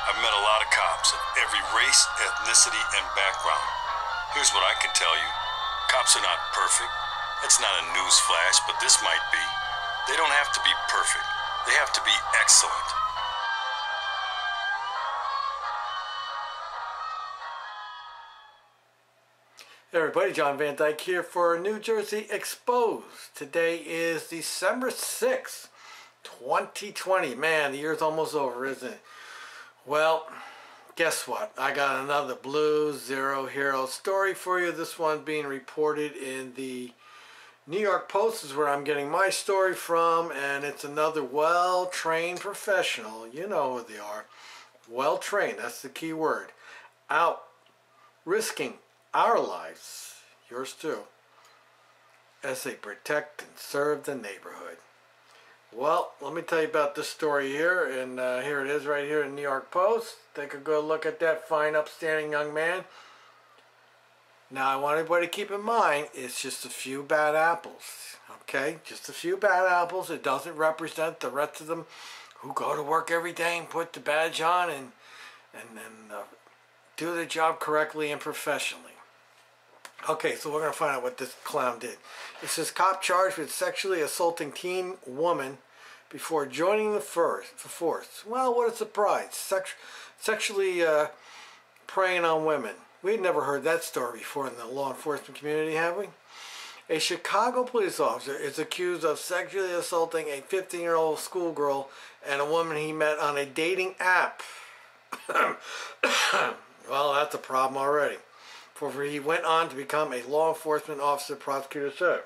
I've met a lot of cops of every race, ethnicity, and background. Here's what I can tell you. Cops are not perfect. That's not a news flash, but this might be. They don't have to be perfect. They have to be excellent. Hey everybody, John Van Dyke here for New Jersey Exposed. Today is December 6th, 2020. Man, the year's almost over, isn't it? Well, guess what? I got another Blue Zero Hero story for you. This one being reported in the New York Post is where I'm getting my story from, and it's another well-trained professional. You know who they are. Well-trained, that's the key word. Out risking our lives, yours too, as they protect and serve the neighborhood. Well, let me tell you about this story here, and here it is right here in the New York Post. Take a good look at that fine, upstanding young man. Now, I want everybody to keep in mind, it's just a few bad apples, okay? Just a few bad apples. It doesn't represent the rest of them who go to work every day and put the badge on and do their job correctly and professionally. Okay, so we're going to find out what this clown did. It says, cop charged with sexually assaulting teen woman before joining the force. Well, what a surprise. Sexually preying on women. We'd never heard that story before in the law enforcement community, have we? A Chicago police officer is accused of sexually assaulting a 15-year-old schoolgirl and a woman he met on a dating app. Well, that's a problem already. For he went on to become a law enforcement officer, prosecutor said.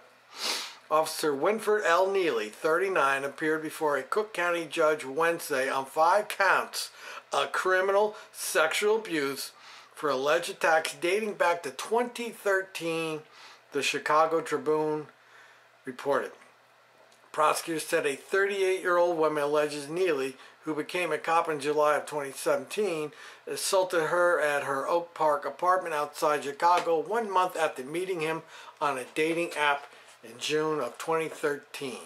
Officer Winford Neely, 39, appeared before a Cook County judge Wednesday on 5 counts of criminal sexual abuse for alleged attacks dating back to 2013, the Chicago Tribune reported. Prosecutors said a 38-year-old woman alleges Neely, who became a cop in July of 2017, assaulted her at her Oak Park apartment outside Chicago 1 month after meeting him on a dating app in June of 2013.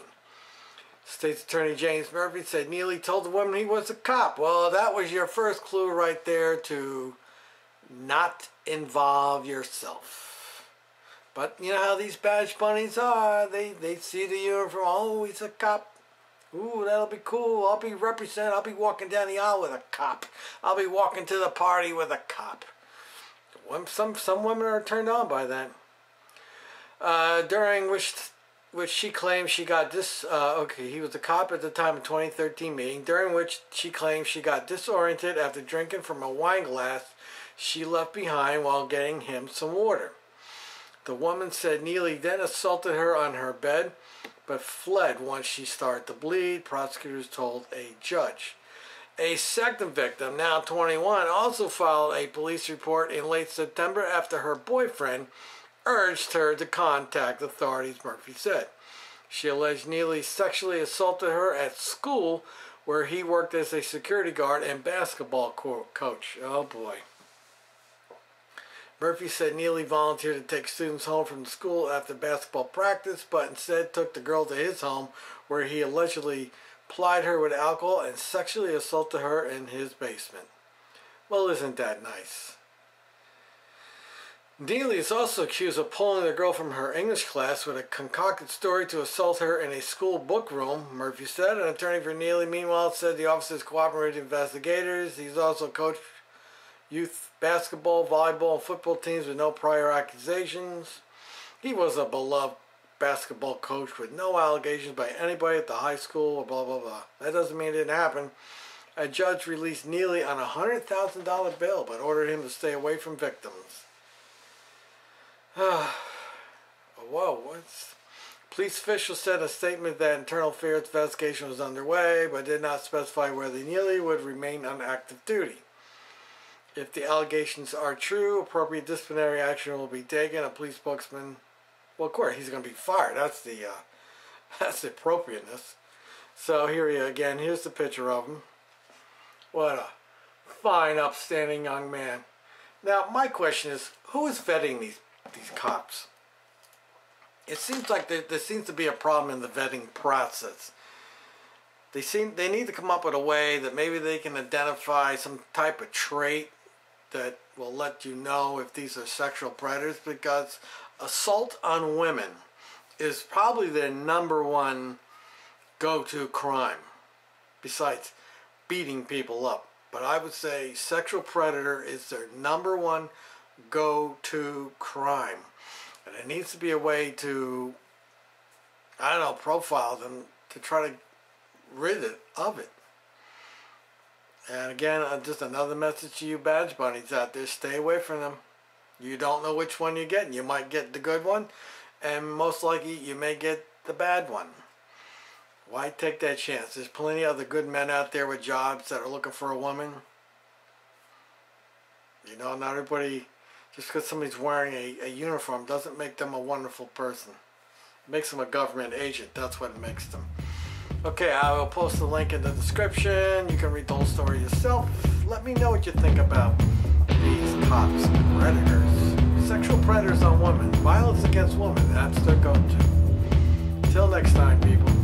State's Attorney James Murphy said Neely told the woman he was a cop. Well, that was your first clue right there to not involve yourself. But you know how these badge bunnies are. They see the uniform. Oh, he's a cop. Ooh, that'll be cool. I'll be represented. I'll be walking down the aisle with a cop. I'll be walking to the party with a cop. Some women are turned on by that. During which she claimed she got he was a cop at the time of 2013 meeting, during which she claimed she got disoriented after drinking from a wine glass she left behind while getting him some water. The woman said Neely then assaulted her on her bed, but fled once she started to bleed, prosecutors told a judge. A second victim, now 21, also filed a police report in late September after her boyfriend urged her to contact authorities, Murphy said. She alleged Neely sexually assaulted her at school, where he worked as a security guard and basketball coach. Oh boy. Murphy said Neely volunteered to take students home from school after basketball practice, but instead took the girl to his home, where he allegedly plied her with alcohol and sexually assaulted her in his basement. Well, isn't that nice? Neely is also accused of pulling the girl from her English class with a concocted story to assault her in a school book room, Murphy said. An attorney for Neely, meanwhile, said the officers cooperated with investigators. He's also coached youth basketball, volleyball, and football teams with no prior accusations. He was a beloved basketball coach with no allegations by anybody at the high school, blah, blah, blah. That doesn't mean it didn't happen. A judge released Neely on a $100,000 bail, but ordered him to stay away from victims. Whoa, what's... Police officials said in a statement that internal affairs investigation was underway, but did not specify whether Neely would remain on active duty. If the allegations are true, appropriate disciplinary action will be taken. A police spokesman, well, of course, he's going to be fired. That's the appropriateness. So here he again. Here's the picture of him. What a fine, upstanding young man. Now, my question is, who is vetting these cops? It seems like there seems to be a problem in the vetting process. they need to come up with a way that maybe they can identify some type of trait that will let you know if these are sexual predators, because assault on women is probably their number one go-to crime, besides beating people up. But I would say sexual predator is their number one go-to crime. And there needs to be a way to, I don't know, profile them to try to rid it of it. And again, just another message to you badge bunnies out there: stay away from them. You don't know which one you're getting. You might get the good one, and most likely you may get the bad one. Why take that chance? There's plenty of other good men out there with jobs that are looking for a woman. You know, not everybody, just because somebody's wearing a uniform doesn't make them a wonderful person. It makes them a government agent. That's what it makes them. Okay, I will post the link in the description. You can read the whole story yourself. Let me know what you think about these cops, predators, sexual predators on women, violence against women. That's their go-to. Till next time, people.